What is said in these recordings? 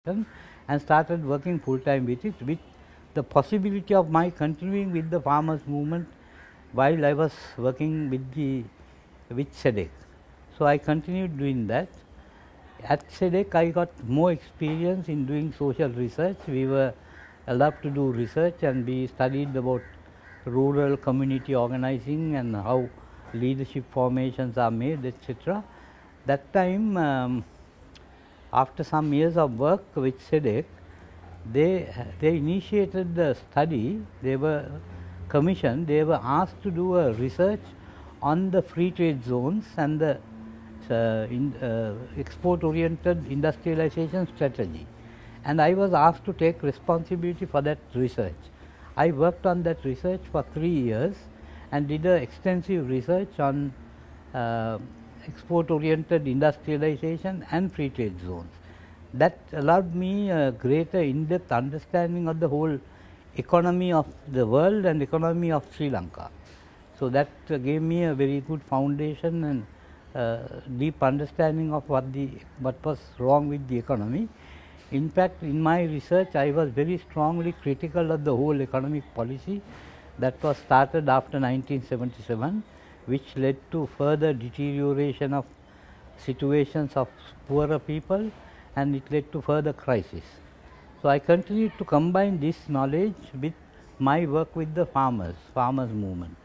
and started working full time with it, with the possibility of my continuing with the farmers movement while I was working with SEDEC. So I continued doing that. At SEDEC I got more experience in doing social research. We were allowed to do research and we studied about rural community organizing and how leadership formations are made, etc. That time, after some years of work with SEDEC, they initiated the study. They were commissioned, they were asked to do a research on the free trade zones and the export oriented industrialization strategy, and I was asked to take responsibility for that research. I worked on that research for 3 years and did extensive research on export oriented industrialization and free trade zones. That allowed me a greater in-depth understanding of the whole economy of the world and economy of Sri Lanka. So that gave me a very good foundation and deep understanding of what was wrong with the economy. In fact, in my research I was very strongly critical of the whole economic policy that was started after 1977, which led to further deterioration of situations of poorer people, and it led to further crisis. So I continued to combine this knowledge with my work with the farmers movement.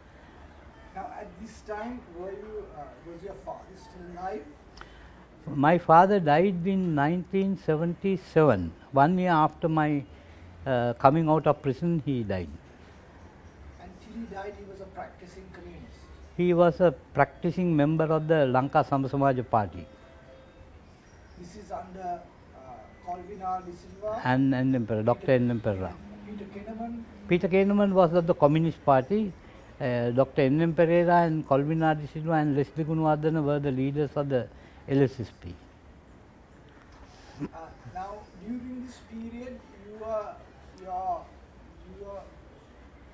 Now, at this time, was your father still alive? My father died in 1977. 1 year after my coming out of prison, he died. Until he died, he was a practicing communist? He was a practicing member of the Lanka Samasamaja Party. This is under Colvin R. De Silva and Emperor, Dr. N.M. Pereira. Peter Kenneman? Peter Kenneman was of the Communist Party. Dr. N.M. Pereira and Colvin R. De Silva and Leslie Gunawardena were the leaders of the LSSP. Now, during this period, you were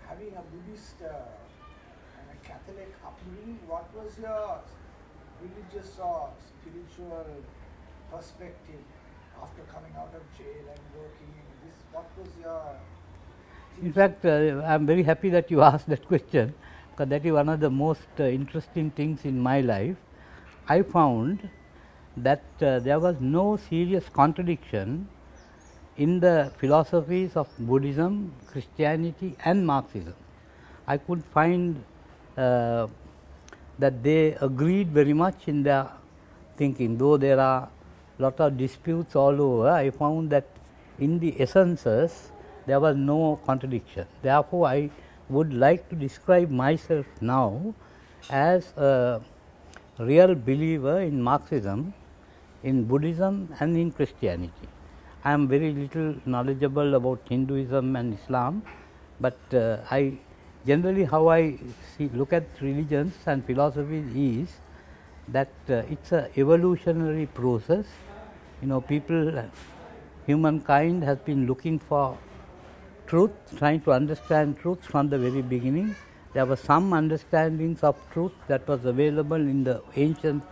having a Buddhist and a Catholic upbringing. What was your religious or spiritual perspective after coming out of jail and working in this? What was your... In fact, I am very happy that you asked that question, because that is one of the most interesting things in my life. I found that there was no serious contradiction in the philosophies of Buddhism, Christianity and Marxism. I could find that they agreed very much in their thinking. Though there are lot of disputes all over, I found that in the essences there was no contradiction. Therefore, I would like to describe myself now as a real believer in Marxism, in Buddhism and in Christianity. I am very little knowledgeable about Hinduism and Islam, but I generally how I look at religions and philosophies is that it's a evolutionary process. You know, humankind has been looking for truth, trying to understand truth from the very beginning. There were some understandings of truth that was available in the ancient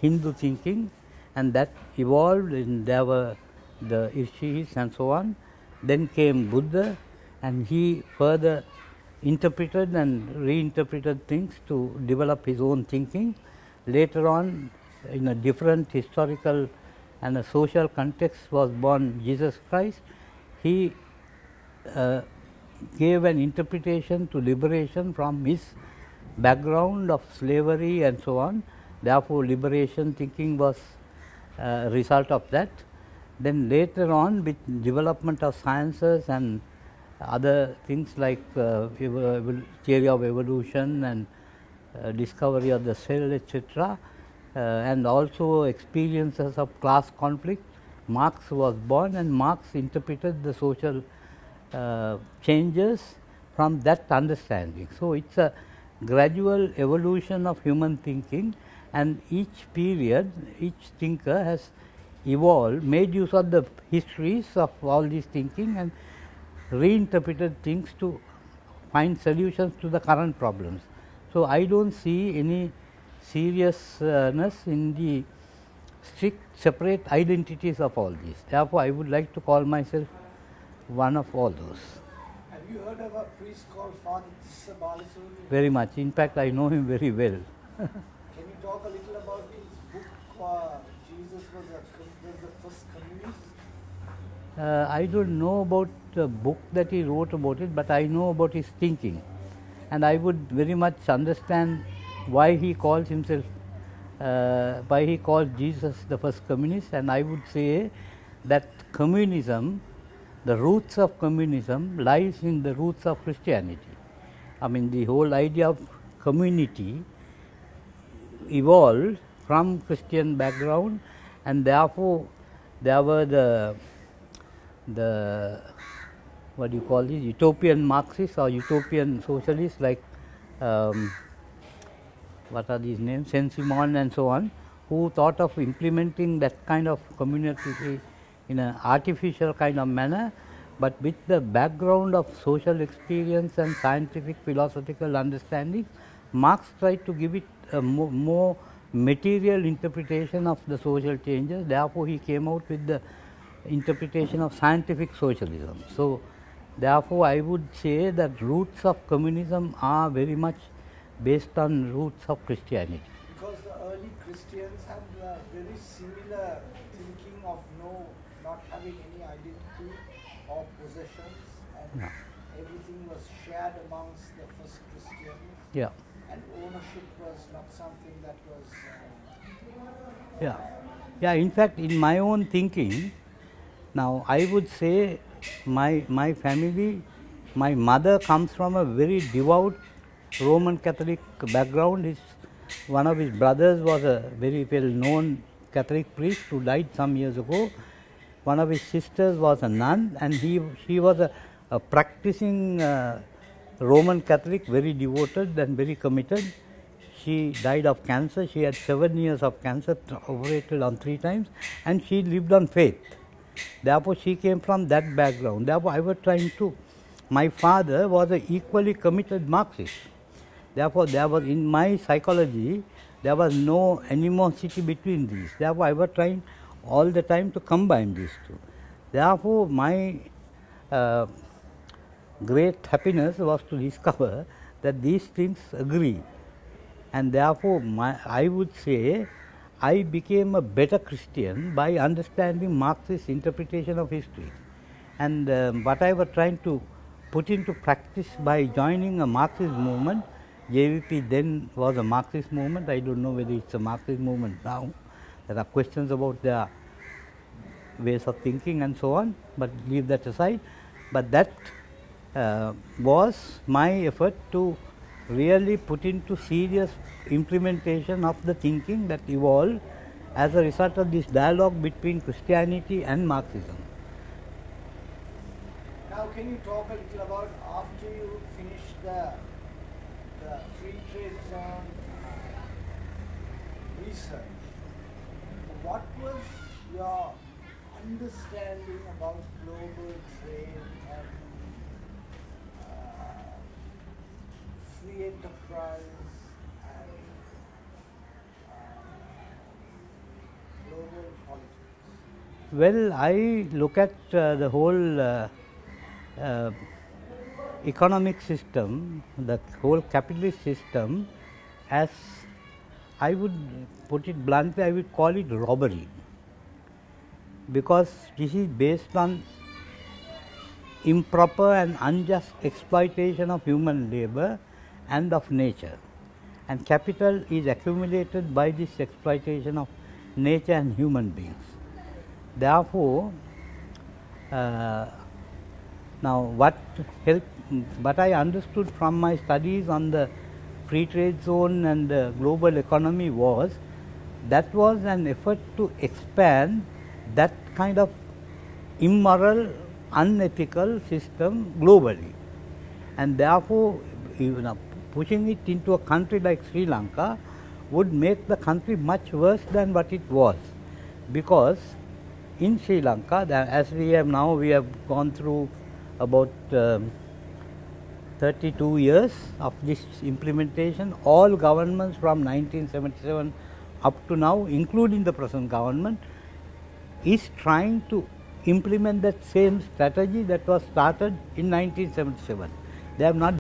Hindu thinking, and that evolved, and there were the Rishis and so on. Then came Buddha, and he further interpreted and reinterpreted things to develop his own thinking. Later on, in a different historical and a social context, was born Jesus Christ. He gave an interpretation to liberation from his background of slavery and so on. Therefore, liberation thinking was a result of that. Then later on, with development of sciences and other things like theory of evolution and discovery of the cell, etc., and also experiences of class conflict, Marx was born, and Marx interpreted the social changes from that understanding. So, it is a gradual evolution of human thinking, and each period, each thinker has evolved, made use of the histories of all these thinking and reinterpreted things to find solutions to the current problems. So, I do not see any seriousness in the strict separate identities of all these. Therefore, I would like to call myself one of all those. Have you heard of a priest called Father Tissa Balasubramanian? Very much. In fact, I know him very well. Can you talk a little about his book, Jesus was the first communist? I don't know about the book that he wrote about it, but I know about his thinking. And I would very much understand why he calls himself, why he calls Jesus the first communist. And I would say that communism, the roots of communism lies in the roots of Christianity. I mean, the whole idea of community evolved from Christian background, and therefore there were the what do you call these, utopian Marxists or utopian socialists like what are these names, Saint-Simon and so on, who thought of implementing that kind of community in an artificial kind of manner, but with the background of social experience and scientific philosophical understanding. Marx tried to give it a more material interpretation of the social changes. Therefore, he came out with the interpretation of scientific socialism. So, therefore, I would say that roots of communism are very much based on roots of Christianity. Because the early Christians had very similar thinking of not having any identity or possessions, and everything was shared amongst the first Christians. Yeah. And ownership was not something that was. Yeah. In fact, in my own thinking, now I would say my family, my mother comes from a very devout Roman Catholic background. One of his brothers was a very well known Catholic priest who died some years ago. One of his sisters was a nun, and she was a practicing Roman Catholic, very devoted and very committed. She died of cancer. She had 7 years of cancer, operated on 3 times, and she lived on faith. Therefore, she came from that background. Therefore, I was trying to. My father was an equally committed Marxist. Therefore, there was, in my psychology, there was no animosity between these. Therefore, I was trying all the time to combine these two. Therefore, my great happiness was to discover that these things agree, and therefore I would say I became a better Christian by understanding Marxist interpretation of history. And what I was trying to put into practice by joining a Marxist movement. JVP then was a Marxist movement. I don't know whether it's a Marxist movement now. There are questions about their ways of thinking and so on, but leave that aside. But that was my effort to really put into serious implementation of the thinking that evolved as a result of this dialogue between Christianity and Marxism. Now, can you talk a little about, after you finished the free trade zone research, what was your understanding about global trade and free enterprise and global politics? Well, I look at the whole economic system, the whole capitalist system, as I would put it bluntly, I would call it robbery, because this is based on improper and unjust exploitation of human labor and of nature, and capital is accumulated by this exploitation of nature and human beings. Therefore, now what I understood from my studies on the free trade zone and the global economy was an effort to expand that kind of immoral, unethical system globally, and therefore pushing it into a country like Sri Lanka would make the country much worse than what it was, because in Sri Lanka, as we have gone through about 32 years of this implementation. All governments from 1977 up to now, including the present government, is trying to implement that same strategy that was started in 1977. They have not